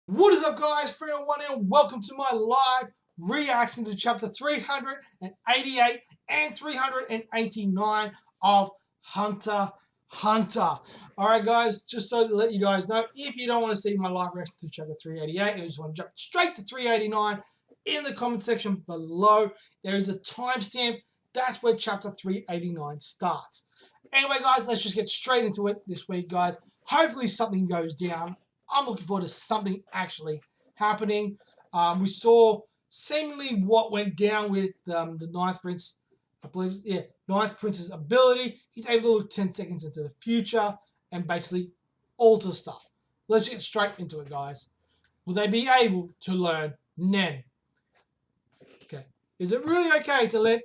What is up, guys? 301 and welcome to my live reaction to chapter 388 and 389 of Hunter x Hunter. Alright, guys, just so to let you guys know, if you don't want to see my live reaction to chapter 388 and you just want to jump straight to 389, in the comment section below, there is a timestamp. That's where chapter 389 starts. Anyway, guys, let's just get straight into it this week, guys. Hopefully something goes down. I'm looking forward to something actually happening. We saw seemingly what went down with the Ninth Prince, I believe, Ninth Prince's ability. He's able to look 10 seconds into the future and basically alter stuff. Let's get straight into it, guys. Will they be able to learn Nen? Okay. Is it really okay to let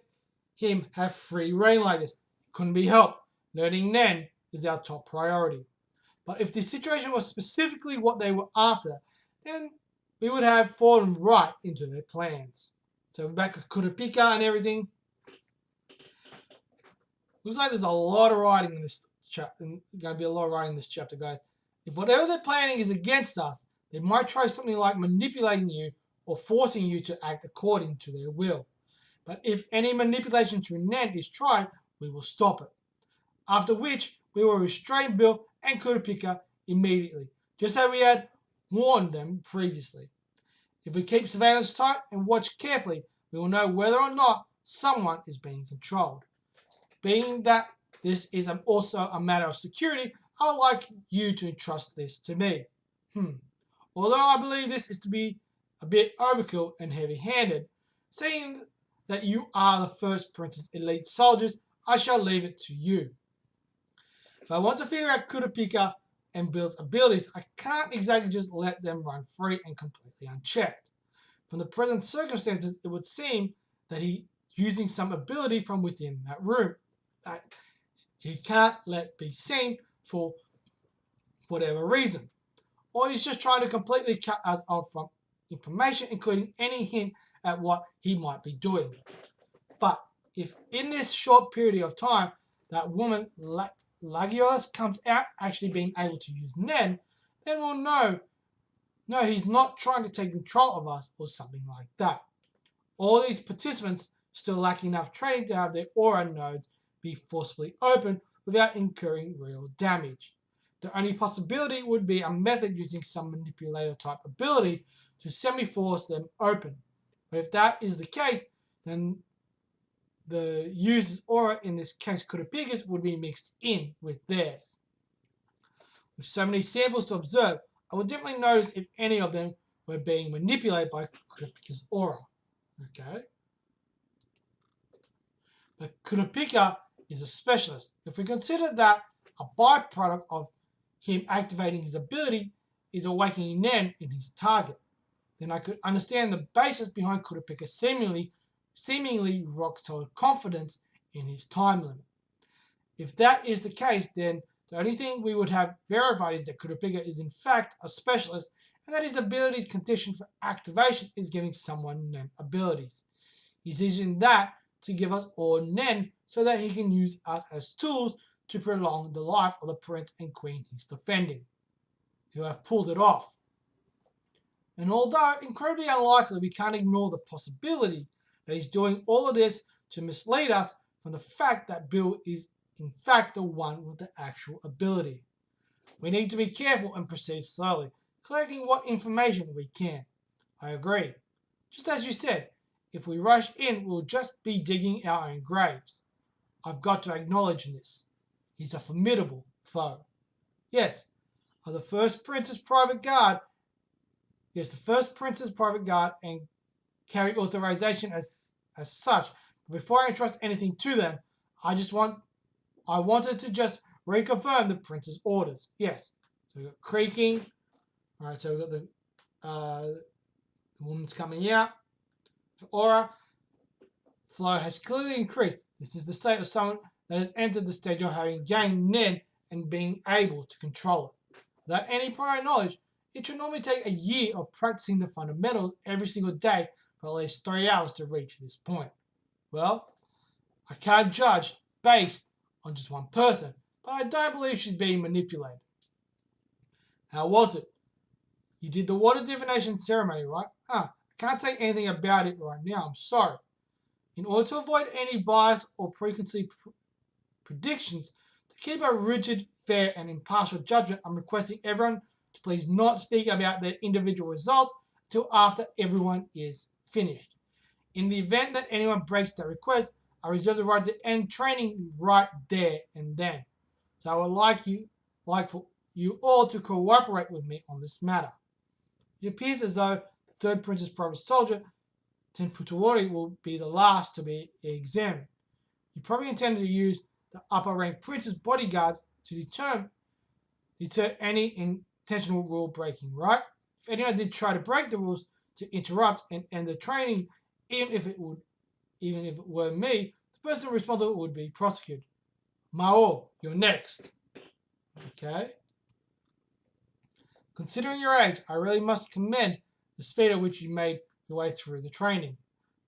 him have free reign like this? Couldn't be helped. Learning Nen is our top priority. But if the situation was specifically what they were after, then we would have fallen right into their plans. So we're back with Kurapika and everything. Looks like there's a lot of writing in this chapter. Going to be a lot of writing in this chapter, guys. If whatever they're planning is against us, they might try something like manipulating you or forcing you to act according to their will. But if any manipulation through Nen is tried, we will stop it. After which, we will restrain Bill and Kurapika immediately, just as we had warned them previously. If we keep surveillance tight and watch carefully, we will know whether or not someone is being controlled. Being that this is also a matter of security, I would like you to entrust this to me. Although I believe this is to be a bit overkill and heavy-handed, seeing that you are the first Prince's elite soldiers, I shall leave it to you. If I want to figure out Kurapika and Bill's abilities, I can't exactly just let them run free and completely unchecked. From the present circumstances, it would seem that he's using some ability from within that room that he can't let be seen for whatever reason. Or he's just trying to completely cut us off from information, including any hint at what he might be doing. But if in this short period of time, that woman Leorio comes out actually being able to use Nen, then we'll know, no, he's not trying to take control of us or something like that. All these participants still lack enough training to have their aura nodes be forcibly open without incurring real damage. The only possibility would be a method using some manipulator type ability to semi-force them open. But if that is the case, then the user's aura, in this case Kurapika's, would be mixed in with theirs. With so many samples to observe, I would definitely notice if any of them were being manipulated by Kurapika's aura. Okay? But Kurapika is a specialist. If we consider that a byproduct of him activating his ability is awakening Nen in his target, then I could understand the basis behind Kurapika's seemingly rock-solid confidence in his time limit. If that is the case, then the only thing we would have verified is that Kurapika is in fact a specialist and that his ability's condition for activation is giving someone Nen abilities. He's using that to give us all Nen so that he can use us as tools to prolong the life of the prince and queen he's defending. He'll have pulled it off. And although incredibly unlikely, we can't ignore the possibility that he's doing all of this to mislead us from the fact that Bill is in fact the one with the actual ability. We need to be careful and proceed slowly, collecting what information we can. I agree. Just as you said, if we rush in, we'll just be digging our own graves. I've got to acknowledge this. He's a formidable foe. Yes, the first Prince's private guard. Yes, the first Prince's private guard and carry authorization as such. But before I entrust anything to them, I wanted to just reconfirm the Prince's orders. Yes. So we got creaking. All right. So we got the woman's coming out. The aura flow has clearly increased. This is the state of someone that has entered the stage of having gained Nen and being able to control it. Without any prior knowledge, it should normally take a year of practicing the fundamentals every single day for at least 3 hours to reach this point. Well, I can't judge based on just one person, but I don't believe she's being manipulated. How was it? You did the water divination ceremony, right? I can't say anything about it right now. I'm sorry. In order to avoid any bias or preconceived predictions, to keep a rigid, fair, and impartial judgment, I'm requesting everyone to please not speak about their individual results until after everyone is finished. In the event that anyone breaks that request, I reserve the right to end training right there and then. So I would like for you all to cooperate with me on this matter. It appears as though the third Princess Private Soldier, Tenfutori, will be the last to be examined. You probably intended to use the upper rank Princess bodyguards to deter any intentional rule breaking, right? If anyone did try to break the rules to interrupt and end the training, even if it were me, the person responsible would be prosecuted. Mao, you're next. Okay. Considering your age, I really must commend the speed at which you made your way through the training.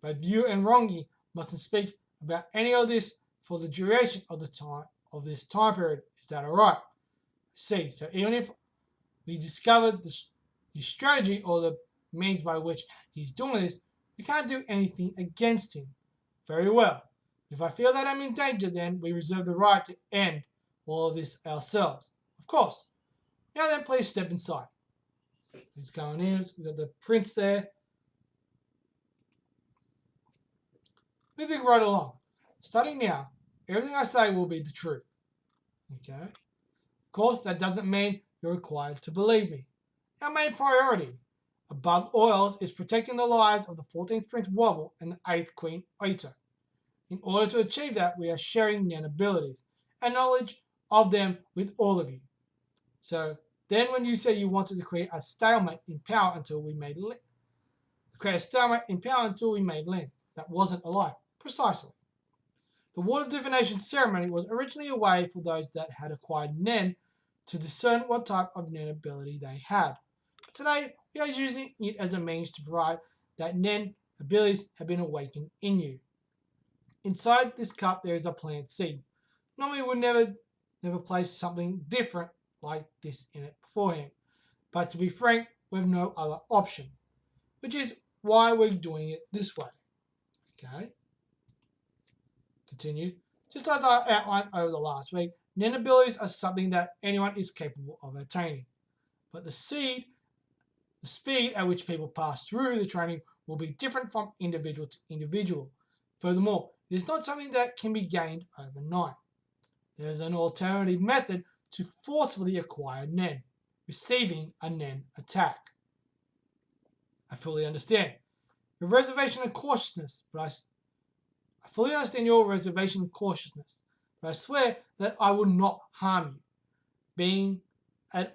Both you and Rongi mustn't speak about any of this for the duration of this time period. Is that alright? See, so even if we discovered the strategy or the means by which he's doing this, we can't do anything against him. Very well. If I feel that I'm in danger, then we reserve the right to end all of this ourselves. Of course. Now then, please step inside. He's going in. We've got the prince there. Moving right along. Starting now, everything I say will be the truth. Okay? Of course, that doesn't mean you're required to believe me. Our main priority, above all else, is protecting the lives of the 14th Prince Wobble and the 8th Queen Ito. In order to achieve that, we are sharing Nen abilities and knowledge of them with all of you. So then when you said you wanted to create a stalemate in power until we made land, that wasn't a lie. Precisely. The water divination ceremony was originally a way for those that had acquired Nen to discern what type of Nen ability they had. But today, we are using it as a means to provide that Nen abilities have been awakened in you. Inside this cup, there is a plant seed. Normally, we would never place something different like this in it beforehand. But to be frank, we have no other option, which is why we're doing it this way. Okay. Continue. Just as I outlined over the last week, Nen abilities are something that anyone is capable of attaining. But the speed at which people pass through the training will be different from individual to individual. Furthermore, it is not something that can be gained overnight. There is an alternative method to forcefully acquire Nen, receiving a Nen attack. I fully understand your reservation and cautiousness, but I fully understand your reservation and cautiousness, but I swear that I will not harm you. Being an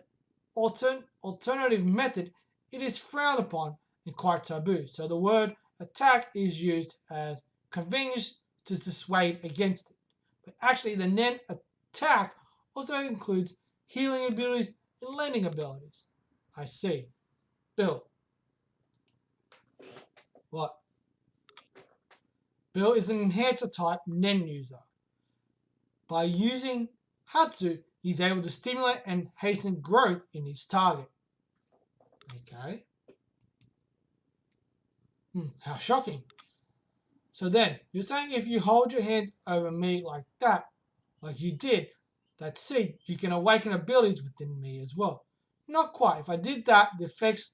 alternative method, it is frowned upon and quite taboo. So the word attack is used as convenience to dissuade against it. But actually, the Nen attack also includes healing abilities and lending abilities. I see. Bill. What? Bill is an enhancer type Nen user. By using Hatsu, he's able to stimulate and hasten growth in his target. Okay. How shocking. So then, you're saying if you hold your hands over me like that, like you did, that seed, you can awaken abilities within me as well. Not quite. If I did that, the effects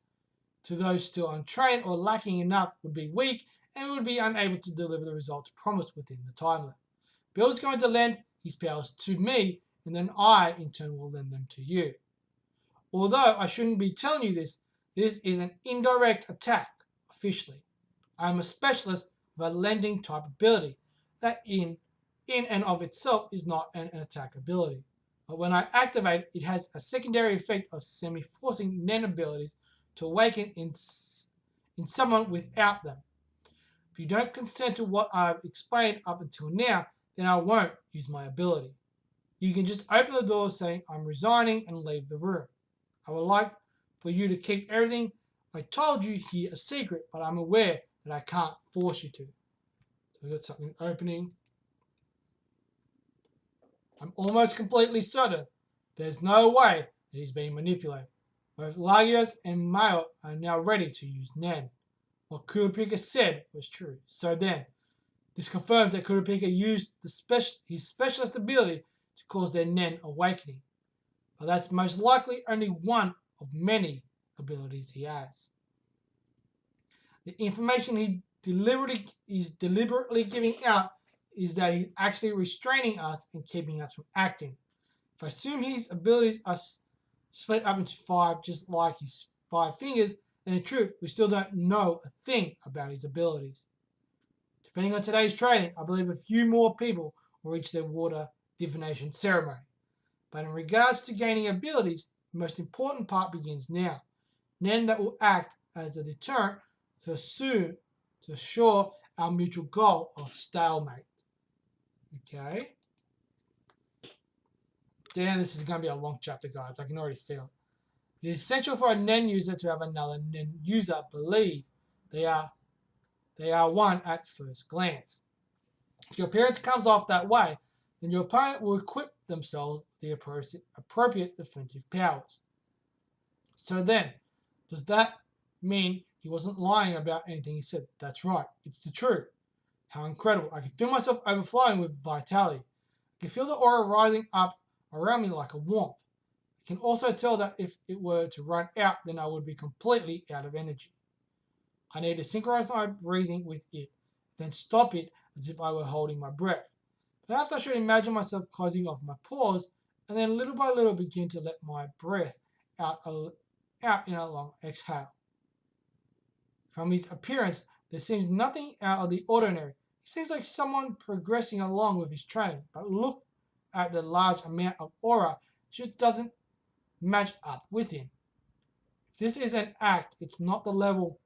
to those still untrained or lacking enough would be weak and would be unable to deliver the results promised within the time limit. Bill is going to lend his powers to me, and then I, in turn, will lend them to you. Although I shouldn't be telling you this, this is an indirect attack, officially. I am a specialist of a lending type ability that in and of itself is not an attack ability. But when I activate it, it has a secondary effect of semi-forcing Nen abilities to awaken in someone without them. If you don't consent to what I've explained up until now, then I won't use my ability. You can just open the door saying I'm resigning and leave the room. I would like for you to keep everything I told you here a secret, but I'm aware that I can't force you to. So we've got something opening. I'm almost completely certain there's no way that he's being manipulated. Both Lagos and Mayo are now ready to use Nen. What Kurapika said was true. So then, this confirms that Kurapika used his specialist ability to cause their Nen awakening. But that's most likely only one of many abilities he has. The information he is deliberately giving out is that he's actually restraining us and keeping us from acting. If I assume his abilities are split up into 5 just like his 5 fingers, then in truth we still don't know a thing about his abilities. Depending on today's training, I believe a few more people will reach their water divination ceremony. But in regards to gaining abilities, the most important part begins now. Nen that will act as a deterrent to assure our mutual goal of stalemate. Okay? Damn, this is going to be a long chapter, guys. I can already feel it. It is essential for a Nen user to have another Nen user believe they are one at first glance. If your appearance comes off that way, then your opponent will equip themselves with the appropriate defensive powers. So then, does that mean he wasn't lying about anything he said? That's right, it's the truth. How incredible. I can feel myself overflowing with vitality. I can feel the aura rising up around me like a warmth. I can also tell that if it were to run out, then I would be completely out of energy. I need to synchronize my breathing with it, then stop it as if I were holding my breath. Perhaps I should imagine myself closing off my pores and then little by little begin to let my breath out in a long exhale. From his appearance, there seems nothing out of the ordinary. He seems like someone progressing along with his training, but look at the large amount of aura, it just doesn't match up with him. If this is an act, it's not the level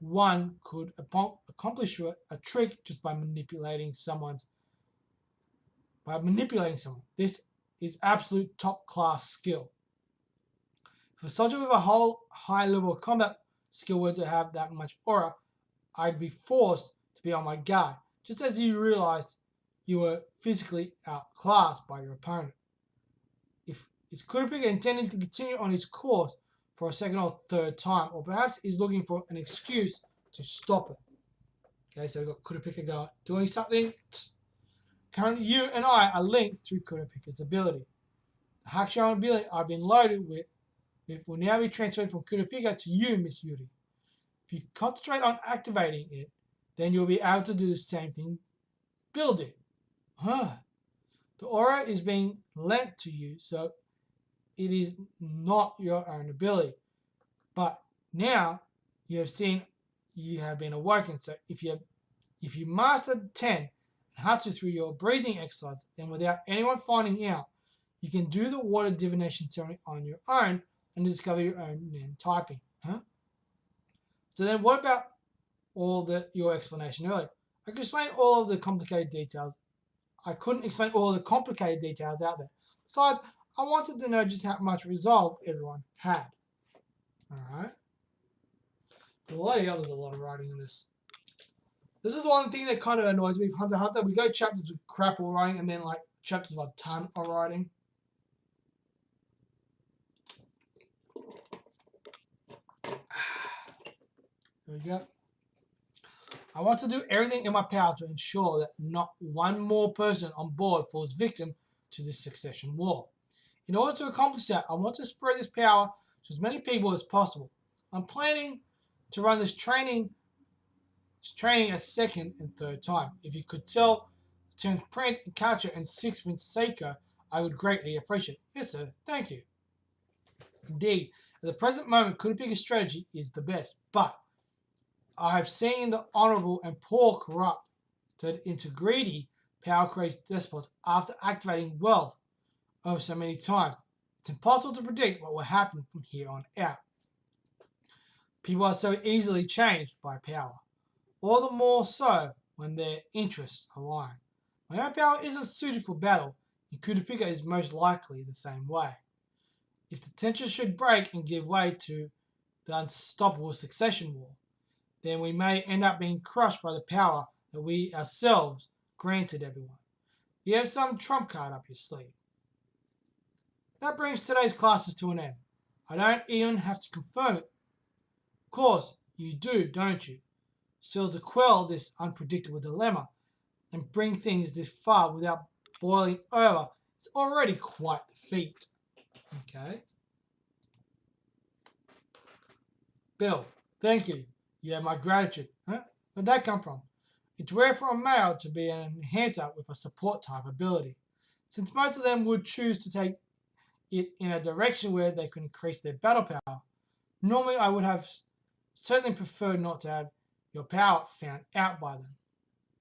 one could accomplish a trick just by manipulating someone. This is absolute top class skill. If a soldier with a whole high level of combat skill were to have that much aura, I'd be forced to be on my guard, just as you realized you were physically outclassed by your opponent. Is Kurapika intending to continue on his course for a second or third time, or perhaps he's looking for an excuse to stop it? Okay, so we've got Kurapika doing something. Currently, you and I are linked through Kurapika's ability. The Hakusho ability I've been loaded with will now be transferred from Kurapika to you, Miss Yuri. If you concentrate on activating it, then you'll be able to do the same thing. Build it. The aura is being lent to you, so it is not your own ability. But now you have been awoken. So if you mastered 10 and Hatsu through your breathing exercise, then without anyone finding out, you can do the water divination ceremony on your own and discover your own Nen typing. So then what about your explanation earlier? I could explain all of the complicated details. I couldn't explain all the complicated details out there. Besides, I wanted to know just how much resolve everyone had. Alright. There's a lot of writing in this. This is one thing that kind of annoys me with Hunter x Hunter. We go chapters with crap all writing and then like chapters with a ton of writing. There we go. I want to do everything in my power to ensure that not one more person on board falls victim to this succession war. In order to accomplish that, I want to spread this power to as many people as possible. I'm planning to run this training a second and third time. If you could tell 10th Prince, Ikacha, and 6th Prince Seiko, I would greatly appreciate it. Yes, sir. Thank you. Indeed, at the present moment, Kurapika's strategy is the best, but I have seen the honorable and poor corrupted into greedy, power-crazed despots after activating wealth so many times. It's impossible to predict what will happen from here on out. People are so easily changed by power, all the more so when their interests align. My own power isn't suited for battle, and Kurapika is most likely the same way. If the tension should break and give way to the unstoppable succession war, then we may end up being crushed by the power that we ourselves granted everyone. You have some trump card up your sleeve. That brings today's classes to an end. I don't even have to confirm it. Of course, you do, don't you? Still, to quell this unpredictable dilemma and bring things this far without boiling over is already quite the feat. Okay? Bill, thank you. You have my gratitude. Huh? Where'd that come from? It's rare for a male to be an enhancer with a support type ability, since most of them would choose to take it in a direction where they could increase their battle power. Normally, I would have certainly preferred not to have your power found out by them.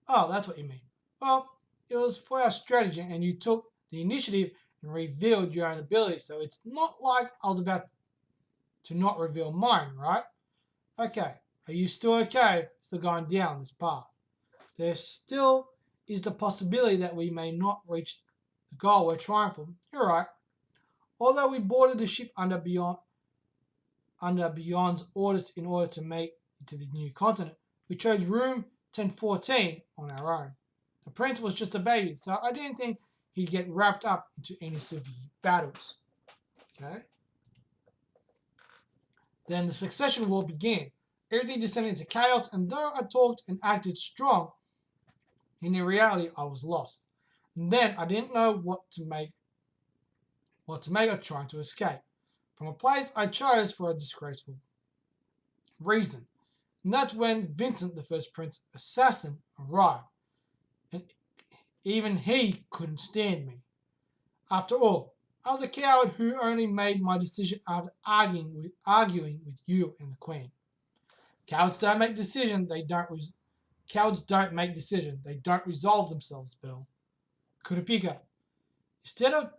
Oh, that's what you mean. Well, it was for our strategy, and you took the initiative and revealed your own ability, so it's not like I was about to not reveal mine, right? Okay, are you still okay? Still going down this path? There still is the possibility that we may not reach the goal we're trying for. You're right. Although we boarded the ship under Beyond's orders in order to make it to the new continent, we chose room 1014 on our own. The prince was just a baby, so I didn't think he'd get wrapped up into any severe battles. Okay. Then the succession war began. Everything descended into chaos, and though I talked and acted strong, in reality I was lost. And then I didn't know what to make of trying to escape from a place I chose for a disgraceful reason. And that's when Vincent, the first prince assassin, arrived. And even he couldn't stand me. After all, I was a coward who only made my decision after arguing with you and the Queen. Cowards don't make decisions. Cowards don't make decisions. They don't resolve themselves, Bill. Kurapika. Instead of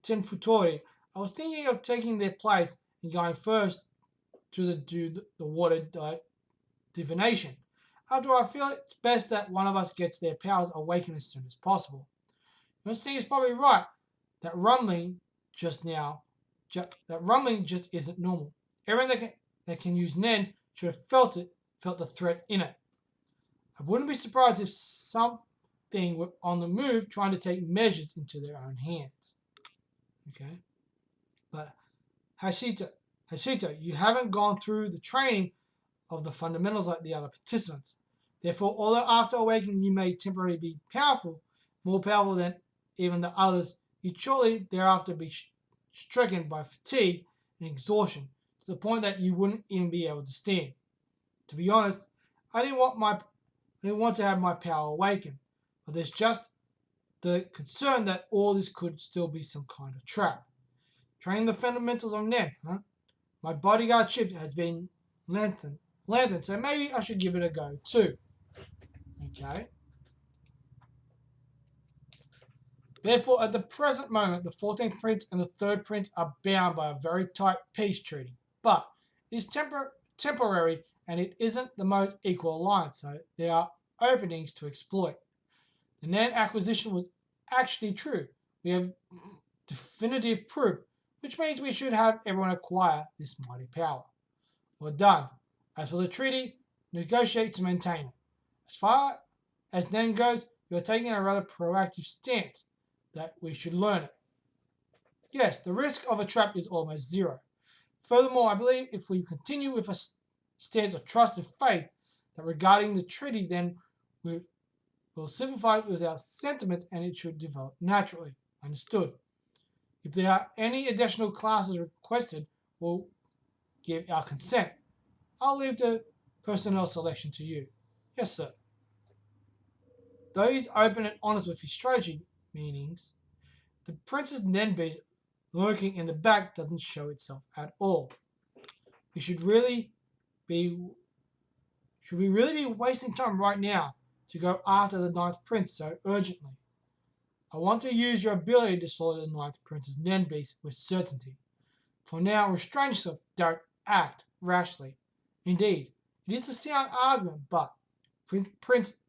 Tenfutori, I was thinking of taking their place and going first to do the water divination. After all, I feel it's best that one of us gets their powers awakened as soon as possible. Your instinct is probably right. That rumbling just isn't normal. Everyone that can use Nen should have felt the threat in it. I wouldn't be surprised if something were on the move trying to take measures into their own hands. Okay? But Hashita, you haven't gone through the training of the fundamentals like the other participants. Therefore, although after awakening you may temporarily be more powerful than even the others, you'd shortly thereafter be stricken by fatigue and exhaustion to the point that you wouldn't even be able to stand. To be honest, I didn't want to have my power awakened, but there's just the concern that all this could still be some kind of trap. Training the fundamentals of Nen, huh? My bodyguard shift has been lengthened, so maybe I should give it a go too. Okay. Therefore, at the present moment, the 14th Prince and the 3rd Prince are bound by a very tight peace treaty. But it is temporary and it isn't the most equal alliance, so there are openings to exploit. The Nen acquisition was actually true. We have definitive proof, which means we should have everyone acquire this mighty power. Well done. As for the treaty, negotiate to maintain it. As far as Nen goes, you are taking a rather proactive stance that we should learn it. Yes, the risk of a trap is almost zero. Furthermore, I believe if we continue with a stance of trust and faith that regarding the treaty, then we'll simplify it with our sentiments and it should develop naturally. Understood. If there are any additional classes requested, we'll give our consent. I'll leave the personnel selection to you. Yes, sir. Though he's open and honest with his strategy meanings, the Prince's Nenbeast lurking in the back doesn't show itself at all. Should we really be wasting time right now to go after the Ninth Prince so urgently? I want to use your ability to slaughter the Ninth Prince's Nenbeast with certainty. For now, restrain yourself, don't act rashly. Indeed, it is a sound argument, but Prince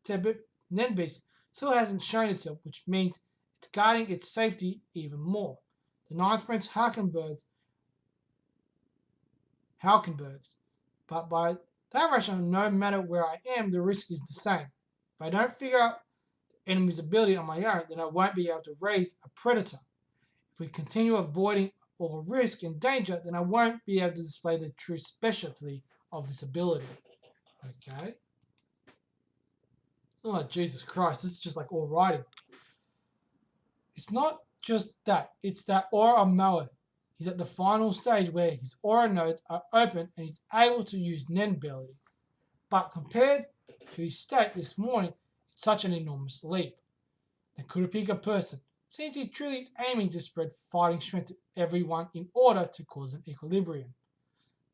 Nenbeast still hasn't shown itself, which means it's guarding its safety even more. The Ninth Prince Haukenbergs, but by that rationale, no matter where I am, the risk is the same. If I don't figure out the enemy's ability on my own, then I won't be able to raise a predator. If we continue avoiding or risk and danger, then I won't be able to display the true specialty of this ability. Okay. Oh, Jesus Christ, this is just like all writing. It's not just that, it's that aura mower. He's at the final stage where his aura nodes are open and he's able to use Nen ability. But compared to his state this morning, it's such an enormous leap. The Kurapika person seems he truly is aiming to spread fighting strength to everyone in order to cause an equilibrium.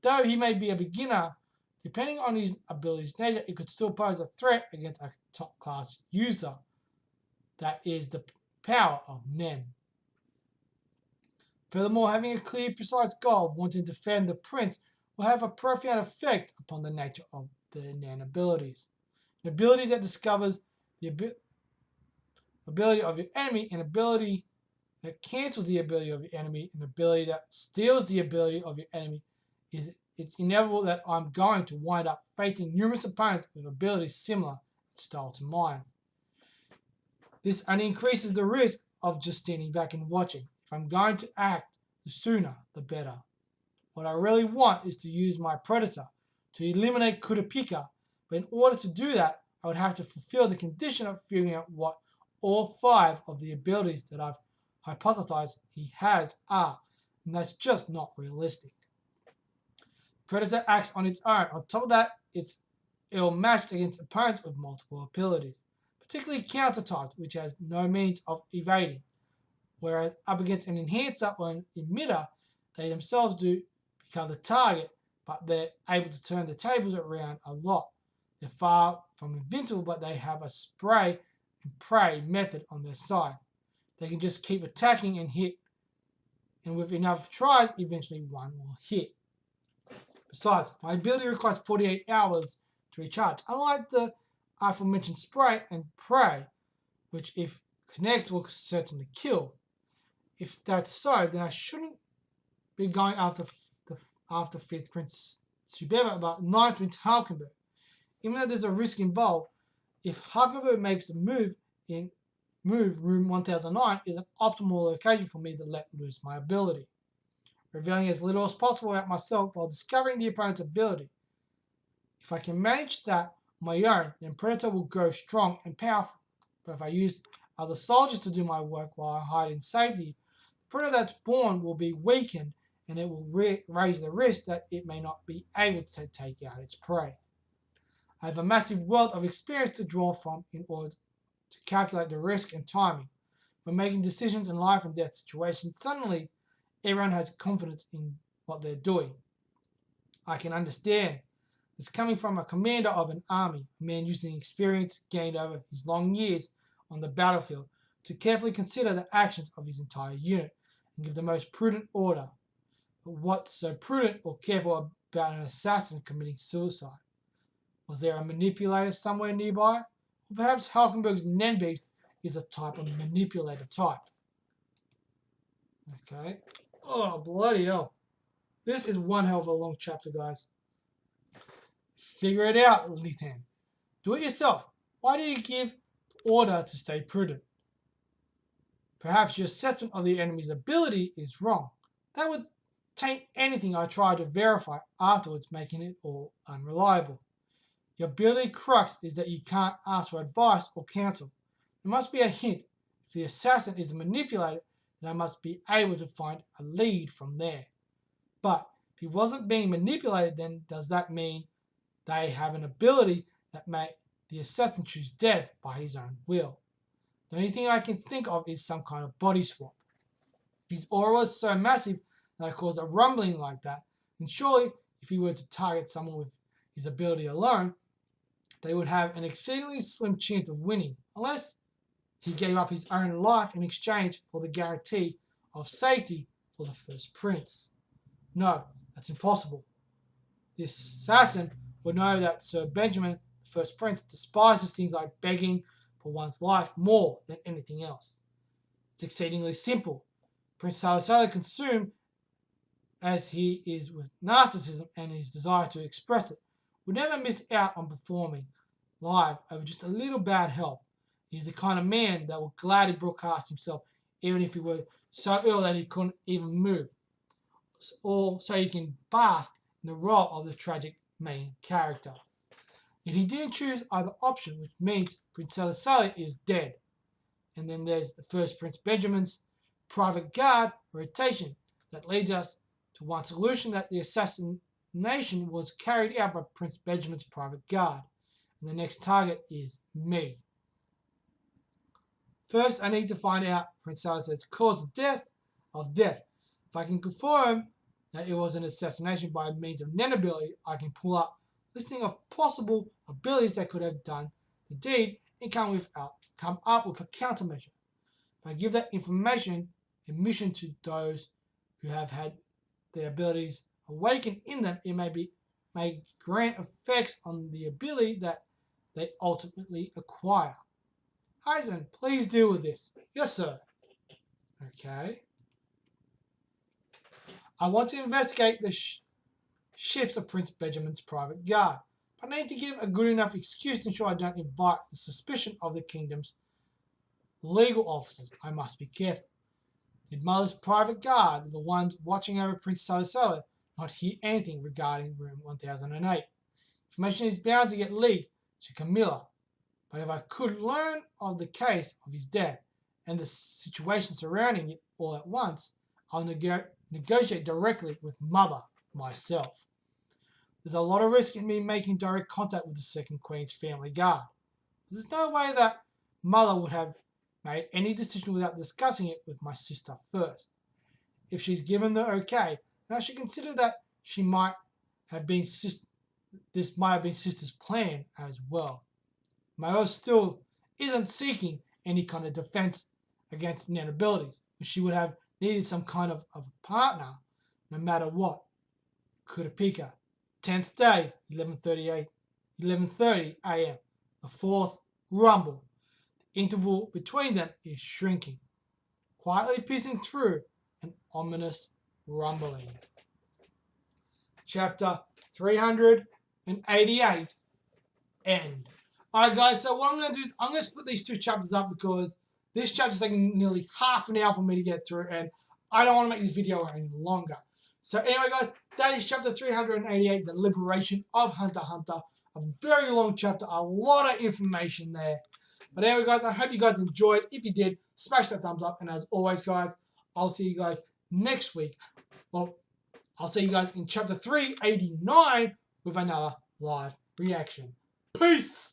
Though he may be a beginner, depending on his ability's nature, it could still pose a threat against a top class user. That is the power of Nen. Furthermore, having a clear, precise goal of wanting to defend the prince will have a profound effect upon the nature of the Nen abilities. An ability that discovers the ability of your enemy, an ability that cancels the ability of your enemy, an ability that steals the ability of your enemy, it's inevitable that I'm going to wind up facing numerous opponents with abilities similar in style to mine. This only increases the risk of just standing back and watching. If I'm going to act, the sooner the better. What I really want is to use my predator to eliminate Kurapika, but in order to do that, I would have to fulfill the condition of figuring out what all 5 of the abilities that I've hypothesized he has are, and that's just not realistic. Predator acts on its own. On top of that, it's ill-matched against opponents with multiple abilities, particularly counter types, which has no means of evading. Whereas up against an enhancer or an emitter, they themselves do become the target, but they're able to turn the tables around a lot. They're far from invincible, but they have a spray and pray method on their side. They can just keep attacking and hit, and with enough tries, eventually one will hit. Besides, my ability requires 48 hours to recharge, unlike the aforementioned spray and pray, which if connects will certainly kill. If that's so, then I shouldn't be going after 5th Prince Subeba, but 9th Prince Halkenberg. Even though there's a risk involved, if Halkenberg makes a move in room 1009 is an optimal location for me to let loose my ability, revealing as little as possible about myself while discovering the opponent's ability. If I can manage that on my own, then Predator will grow strong and powerful. But if I use other soldiers to do my work while I hide in safety, the Predator that's born will be weakened and it will raise the risk that it may not be able to take out its prey. I have a massive wealth of experience to draw from in order to calculate the risk and timing. When making decisions in life and death situations, suddenly everyone has confidence in what they're doing. I can understand this coming from a commander of an army, a man using experience gained over his long years on the battlefield to carefully consider the actions of his entire unit and give the most prudent order. But what's so prudent or careful about an assassin committing suicide? Was there a manipulator somewhere nearby? Or perhaps Halkenberg's Nenbeast is a type of manipulator type. Okay. Oh, bloody hell. This is one hell of a long chapter, guys. Figure it out, Lithan. Do it yourself. Why did he give the order to stay prudent? Perhaps your assessment of the enemy's ability is wrong. That would taint anything I try to verify afterwards, making it all unreliable. Your ability crux is that you can't ask for advice or counsel. There must be a hint. If the assassin is a manipulator, then I must be able to find a lead from there. But if he wasn't being manipulated, then does that mean they have an ability that may the assassin choose death by his own will? The only thing I can think of is some kind of body swap. If his aura was so massive that it caused a rumbling like that, then surely if he were to target someone with his ability alone, they would have an exceedingly slim chance of winning, unless he gave up his own life in exchange for the guarantee of safety for the first prince. No, that's impossible. The assassin would know that Sir Benjamin, the first prince, despises things like begging for one's life more than anything else. It's exceedingly simple. Prince Salazar, consumed as he is with narcissism and his desire to express it, would never miss out on performing live over just a little bad health. He's the kind of man that will gladly broadcast himself even if he were so ill that he couldn't even move. or so you can bask in the role of the tragic main character. Yet he didn't choose either option, which means Prince Salisali is dead. And then there's the first Prince Benjamin's private guard rotation that leads us to one solution, that the assassination was carried out by Prince Benjamin's private guard. And the next target is me. First, I need to find out Prince Salisali's cause of death. If I can confirm that it was an assassination by means of Nen ability, I can pull up a listing of possible abilities that could have done the deed and come up with a countermeasure. If I give that information and mission to those who have had their abilities awakened in them, it may grant effects on the ability that they ultimately acquire. Aizen, please deal with this. Yes, sir. Okay. I want to investigate the shifts of Prince Benjamin's private guard, but I need to give a good enough excuse to ensure I don't invite the suspicion of the kingdom's legal officers. I must be careful. Did Mother's private guard, the ones watching over Prince Salisali, not hear anything regarding room 1008? Information is bound to get leaked to Camilla, but if I could learn of the case of his death and the situation surrounding it all at once, I'll negotiate directly with Mother myself. There's a lot of risk in me making direct contact with the Second Queen's family guard. There's no way that Mother would have made any decision without discussing it with my sister first. If she's given the okay, then I should consider that this might have been Sister's plan as well. Mayo still isn't seeking any kind of defense against Nen abilities, but she would have needed some kind of a partner no matter what. Kurapika, 10th day, 11:30 a.m. The fourth rumble. The interval between them is shrinking, quietly piercing through an ominous rumbling. Chapter 388, End. Alright guys, so what I'm going to do is I'm going to split these two chapters up because this chapter's taking nearly half an hour for me to get through and I don't want to make this video any longer. So anyway guys, that is chapter 388, Deliberation of Hunter x Hunter. A very long chapter, a lot of information there. But anyway guys, I hope you guys enjoyed. If you did, smash that thumbs up. And as always guys, I'll see you guys next week. Well, I'll see you guys in chapter 389 with another live reaction. Peace!